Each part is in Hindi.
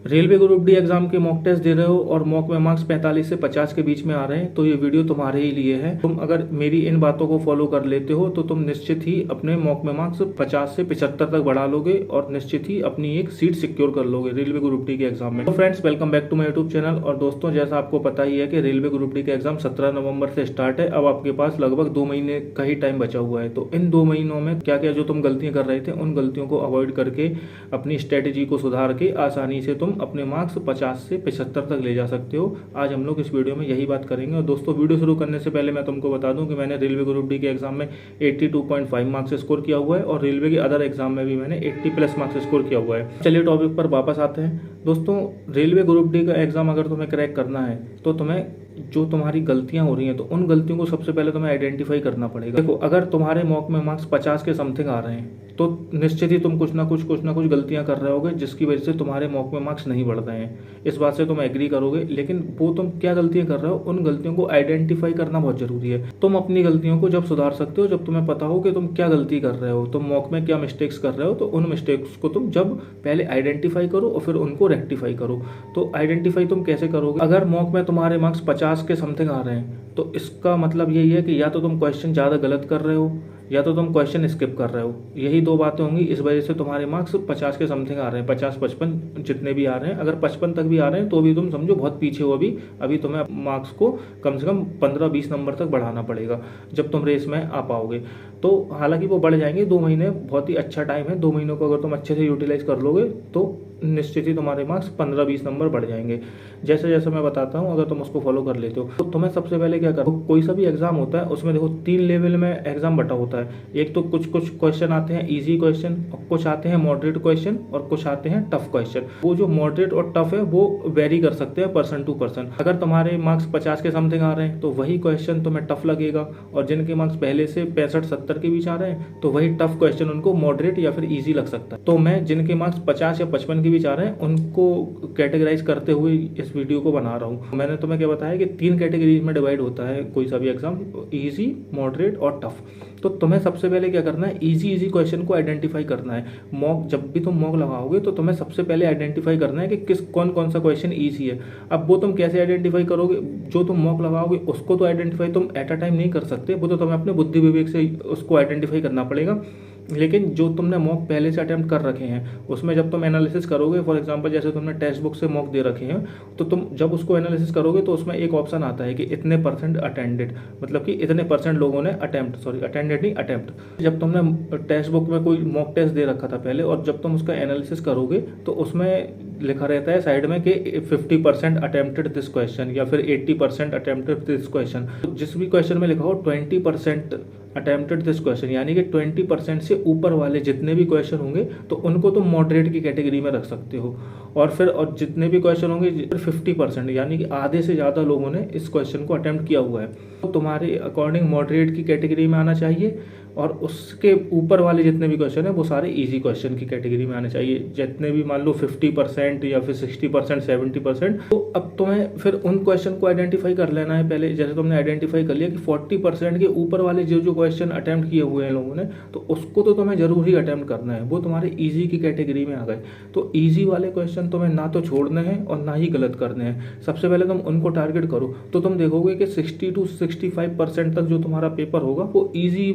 रेलवे ग्रुप डी एग्जाम के मॉक टेस्ट दे रहे हो और मॉक में मार्क्स 45 से 50 के बीच में आ रहे हैं तो ये वीडियो तुम्हारे ही लिए है। तुम अगर मेरी इन बातों को फॉलो कर लेते हो तो तुम निश्चित ही अपने मॉक में मार्क्स 50 से 75 तक बढ़ा लोगे और निश्चित ही अपनी एक सीट सिक्योर कर लोगे रेलवे ग्रुप डी के एग्जाम में। तो friends, welcome back to my YouTube channel. और दोस्तों, जैसा आपको पता ही है कि रेलवे ग्रुप डी का एग्जाम 17 नवंबर से स्टार्ट है। अब आपके पास लगभग 2 महीने का ही टाइम बचा हुआ है। तो इन 2 महीनों में क्या क्या जो तुम गलतियां कर रहे थे उन गलतियों को अवॉइड करके अपनी स्ट्रेटेजी को सुधार के आसानी से तुम अपने मार्क्स 50 से 75 तक ले जा सकते हो। आज हम लोग इस वीडियो में यही बात करेंगे। और दोस्तों, वीडियो शुरू करने से पहले मैं तुमको बता दूं कि मैंने रेलवे ग्रुप डी के एग्जाम में 82.5 मार्क्स स्कोर किया हुआ है और रेलवे के अदर एग्जाम में भी मैंने 80 प्लस मार्क्स स्कोर किया हुआ है। चलिए टॉपिक पर वापस आते हैं। दोस्तों, रेलवे ग्रुप डी का एग्जाम अगर तुम्हें क्रैक करना है तो तुम्हें जो तुम्हारी गलतियां हो रही हैं तो उन गलतियों को सबसे पहले तुम्हें आइडेंटिफाई करना पड़ेगा। देखो, अगर तुम्हारे मॉक में मार्क्स 50 के समथिंग आ रहे हैं तो निश्चित ही तुम कुछ ना कुछ गलतियां कर रहे होगे जिसकी वजह से तुम्हारे मॉक में मार्क्स नहीं बढ़ रहे हैं। इस बात से तुम एग्री करोगे। लेकिन वो तुम क्या गलतियां कर रहे हो उन गलतियों को आइडेंटिफाई करना बहुत जरूरी है। तुम अपनी गलतियों को जब सुधार सकते हो जब तुम्हें पता हो कि तुम क्या गलती कर रहे हो, तुम मॉक में क्या मिस्टेक्स कर रहे हो, तो उन मिस्टेक्स को तुम जब पहले आइडेंटिफाई करो और फिर उनको रेक्टिफाई करो। तो आइडेंटिफाई तुम कैसे करोगे? अगर मॉक में तुम्हारे मार्क्स 50 के समथिंग आ रहे हैं तो इसका मतलब यही है कि या तो तुम क्वेश्चन ज़्यादा गलत कर रहे हो या तो तुम क्वेश्चन स्किप कर रहे हो। यही 2 बातें होंगी। इस वजह से तुम्हारे मार्क्स 50 के समथिंग आ रहे हैं, 50-55 जितने भी आ रहे हैं। अगर 55 तक भी आ रहे हैं तो भी तुम समझो बहुत पीछे हो। अभी तुम्हें मार्क्स को कम से कम 15-20 नंबर तक बढ़ाना पड़ेगा जब तुम रेस में आ पाओगे। तो हालांकि वो बढ़ जाएंगे। 2 महीने बहुत ही अच्छा टाइम है। 2 महीनों को अगर तुम अच्छे से यूटिलाइज कर लोगे तो निश्चित ही तुम्हारे मार्क्स 15-20 नंबर बढ़ जाएंगे। जैसे जैसे मैं बताता हूँ, अगर तुम उसको फॉलो कर लेते हो तो तुम्हें सबसे पहले क्या करो, कोई सा भी एग्जाम होता है उसमें देखो 3 लेवल में एग्जाम बटा होता है। एक तो कुछ क्वेश्चन आते हैं इजी क्वेश्चन, कुछ आते हैं मॉडरेट क्वेश्चन और कुछ आते हैं टफ क्वेश्चन। वो जो मॉडरेट और टफ है वो वेरी कर सकते हैं पर्सन टू पर्सन। अगर तुम्हारे मार्क्स 50 के समथिंग आ रहे हैं तो वही क्वेश्चन तुम्हें टफ लगेगा, और जिनके मार्क्स पहले से 65-70 के बीच आ रहे हैं तो वही टफ क्वेश्चन उनको मॉडरेट या फिर ईजी लग सकता है। तो मैं जिनके मार्क्स 50 या 55 के बीच आ रहे हैं उनको कैटेगराइज करते हुए इस वीडियो को बना रहा हूँ। मैंने तुम्हें क्या बताया कि 3 कैटेगरीज में डिवाइड होता है कोई सा भी एग्जाम, इजी, मॉडरेट और टफ। तो तुम्हें सबसे पहले क्या करना है, इजी क्वेश्चन को आइडेंटिफाई करना है। मॉक जब भी तुम मॉक लगाओगे तो तुम्हें सबसे पहले आइडेंटिफाई करना है कि कौन सा क्वेश्चन इजी है। अब वो तुम कैसे आइडेंटिफाई करोगे? जो तुम मॉक लगाओगे उसको तो आइडेंटिफाई तुम एट अ टाइम नहीं कर सकते, वो तो तुम्हें अपने बुद्धि विवेक से उसको आइडेंटिफाई करना पड़ेगा। लेकिन जो तुमने मॉक पहले से अटेम्प्ट कर रखे हैं उसमें जब तुम एनालिसिस करोगे, फॉर एग्जांपल जैसे तुमने टेक्स्ट बुक से मॉक दे रखे हैं, तो तुम जब उसको एनालिसिस करोगे तो उसमें एक ऑप्शन आता है कि इतने % अटेंडेड, मतलब कि इतने % लोगों ने अटेंडेड नहीं अटेम्प्ट। जब तुमने टेक्स्ट बुक में कोई मॉक टेस्ट दे रखा था पहले और जब तुम उसका एनालिसिस करोगे तो उसमें लिखा रहता है साइड में कि 50% अटेम्प्टेड दिस क्वेश्चन या फिर 80% अटेम्प्टेड दिस क्वेश्चन। जिस भी क्वेश्चन में लिखा हो 20% अटेम्प्टेड दिस क्वेश्चन, यानी कि 20% से ऊपर वाले जितने भी क्वेश्चन होंगे तो उनको तुम मॉडरेट की कैटेगरी में रख सकते हो। और जितने भी क्वेश्चन होंगे 50% यानी कि आधे से ज़्यादा लोगों ने इस क्वेश्चन को अटेम्प्ट किया हुआ है तो तुम्हारे अकॉर्डिंग मॉडरेट की कैटेगरी में आना चाहिए। और उसके ऊपर वाले जितने भी क्वेश्चन हैं वो सारे इजी क्वेश्चन की कैटेगरी में आने चाहिए। जितने भी मान लो 50% या फिर 60%, 70%, तो अब तुम्हें फिर उन क्वेश्चन को आइडेंटिफाई कर लेना है पहले। जैसे तुमने आइडेंटिफाई कर लिया कि 40% के ऊपर वाले जो क्वेश्चन अटेम्प्ट किए हुए हैं लोगों ने, तो उसको तो तुम्हें जरूर ही अटेम्प्ट करना है, वो तुम्हारे ईजी की कैटेगरी में आ गए। तो ईजी वाले क्वेश्चन तुम्हें ना तो छोड़ने हैं और ना ही गलत करने हैं। सबसे पहले तुम उनको टारगेट करो तो तुम देखोगे कि 60 to 65% तक जो तुम्हारा पेपर होगा वो ईजी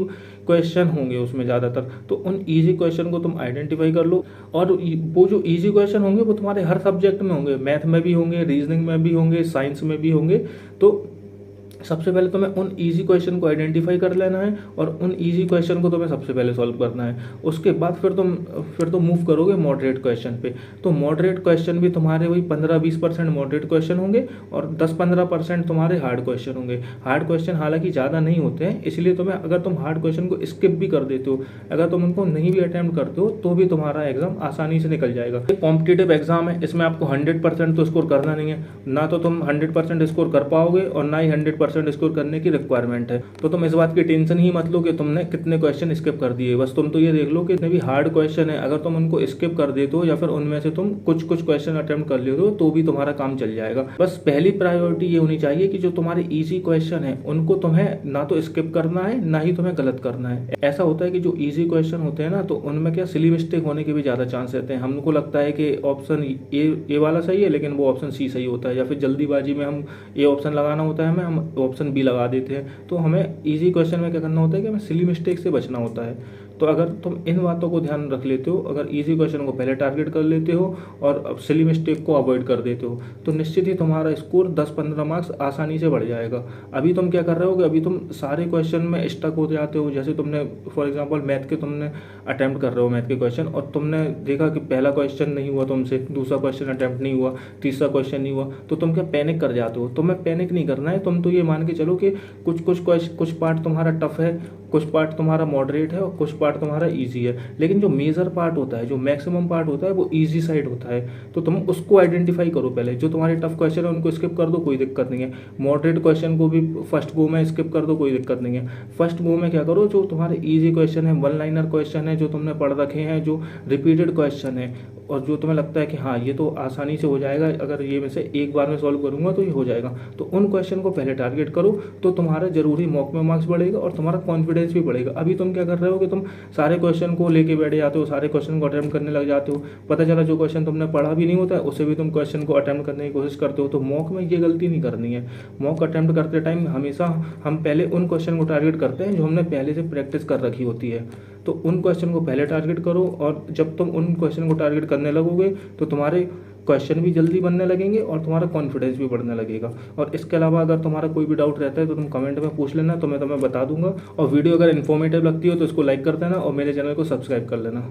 क्वेश्चन होंगे उसमें ज़्यादातर। तो उन इजी क्वेश्चन को तुम आइडेंटिफाई कर लो। और वो जो इजी क्वेश्चन होंगे वो तुम्हारे हर सब्जेक्ट में होंगे, मैथ में भी होंगे, रीजनिंग में भी होंगे, साइंस में भी होंगे। तो सबसे पहले तुम्हें उन इजी क्वेश्चन को आइडेंटिफाई कर लेना है और उन इजी क्वेश्चन को तुम्हें सबसे पहले सॉल्व करना है। उसके बाद फिर तुम मूव करोगे मॉडरेट क्वेश्चन पे। तो मॉडरेट क्वेश्चन भी तुम्हारे वही 15-20% मॉडरेट क्वेश्चन होंगे और 10-15% तुम्हारे हार्ड क्वेश्चन होंगे। हार्ड क्वेश्चन हालांकि ज़्यादा नहीं होते हैं, इसलिए तुम्हें अगर तुम हार्ड क्वेश्चन को स्किप भी कर देते हो, अगर तुम उनको नहीं भी अटैम्प्ट करते हो तो भी तुम्हारा एग्जाम आसानी से निकल जाएगा। ये कॉम्पिटिटिव एग्जाम है, इसमें आपको 100% तो स्कोर करना नहीं है। ना तो तुम 100% स्कोर कर पाओगे और ना ही 100% 100% स्कोर करने की रिक्वायरमेंट है। तो तुम इस बात की टेंशन ही मत लो कि तुमने कितने क्वेश्चन स्किप कर दिए, बस तुम तो ये देख लो कि जितने भी हार्ड क्वेश्चन है अगर तुम उनको स्किप कर देते हो या फिर उनमें से तुम कुछ कुछ क्वेश्चन अटेम्प्ट कर लेते हो तो भी तुम्हारा काम चल जाएगा। बस पहली प्रायोरिटी ये होनी चाहिए कि जो तुम्हारे ईजी क्वेश्चन है उनको तुम्हें ना तो स्किप करना है ना ही तुम्हें गलत करना है। ऐसा होता है कि जो ईजी क्वेश्चन होते हैं ना तो उनमें क्या सिली मिस्टेक होने के भी ज़्यादा चांस रहते हैं। हमको लगता है कि ऑप्शन ए वाला सही है लेकिन वो ऑप्शन सी सही होता है, या फिर जल्दीबाजी में हम ए ऑप्शन लगाना होता है हमें, हम ऑप्शन बी लगा देते हैं। तो हमें ईजी क्वेश्चन में क्या करना होता है कि हमें सिली मिस्टेक से बचना होता है। तो अगर तुम इन बातों को ध्यान रख लेते हो, अगर इजी क्वेश्चन को पहले टारगेट कर लेते हो और सिली मिस्टेक को अवॉइड कर देते हो तो निश्चित ही तुम्हारा स्कोर 10-15 मार्क्स आसानी से बढ़ जाएगा। अभी तुम क्या कर रहे हो कि अभी तुम सारे क्वेश्चन में स्टक हो जाते हो। जैसे तुमने फॉर एग्जांपल मैथ के तुमने अटेम्प्ट कर रहे हो मैथ के क्वेश्चन और तुमने देखा कि पहला क्वेश्चन नहीं हुआ तुमसे, दूसरा क्वेश्चन अटेम्प्ट नहीं हुआ, तीसरा क्वेश्चन नहीं हुआ, तो तुम क्या पैनिक कर जाते हो। तुम्हें पैनिक नहीं करना है, तुम तो ये मान के चलो कि कुछ पार्ट तुम्हारा टफ है, कुछ पार्ट तुम्हारा मॉडरेट है और कुछ पार्ट तुम्हारा ईजी है, लेकिन जो मेजर पार्ट होता है, जो मैक्सिमम पार्ट होता है वो ईजी साइड होता है। तो तुम उसको आइडेंटिफाई करो पहले। जो तुम्हारे टफ क्वेश्चन है उनको स्किप कर दो, कोई दिक्कत नहीं है। मॉडरेट क्वेश्चन को भी फर्स्ट गो में स्किप कर दो, कोई दिक्कत नहीं है। फर्स्ट गो में क्या करो, जो तुम्हारे ईजी क्वेश्चन है, वन लाइनर क्वेश्चन है, जो तुमने पढ़ रखे हैं, जो रिपीटेड क्वेश्चन है और जो तुम्हें लगता है कि हाँ ये तो आसानी से हो जाएगा, अगर ये में से एक बार में सॉल्व करूंगा तो ये हो जाएगा, तो उन क्वेश्चन को पहले टारगेट करो। तो तुम्हारा जरूरी मॉक में मार्क्स बढ़ेगा और तुम्हारा कॉन्फिडेंस भी बढ़ेगा। अभी तुम क्या कर रहे हो कि तुम सारे क्वेश्चन को लेके बैठ जाते हो, सारे क्वेश्चन को अटेम्प्ट करने लग जाते हो, पता चला जो क्वेश्चन तुमने पढ़ा भी नहीं होता है उसे भी तुम क्वेश्चन को अटेम्प्ट करने की कोशिश करते हो। तो मॉक में ये गलती नहीं करनी है। मॉक अटेम्प्ट करते टाइम हमेशा हम पहले उन क्वेश्चन को टारगेट करते हैं जो हमने पहले से प्रैक्टिस कर रखी होती है। तो उन क्वेश्चन को पहले टारगेट करो और जब तुम उन क्वेश्चन को टारगेट करने लगोगे तो तुम्हारे क्वेश्चन भी जल्दी बनने लगेंगे और तुम्हारा कॉन्फिडेंस भी बढ़ने लगेगा। और इसके अलावा अगर तुम्हारा कोई भी डाउट रहता है तो तुम कमेंट में पूछ लेना, तो मैं तुम्हें बता दूंगा। और वीडियो अगर इन्फॉर्मेटिव लगती हो तो इसको लाइक कर देना और मेरे चैनल को सब्सक्राइब कर लेना।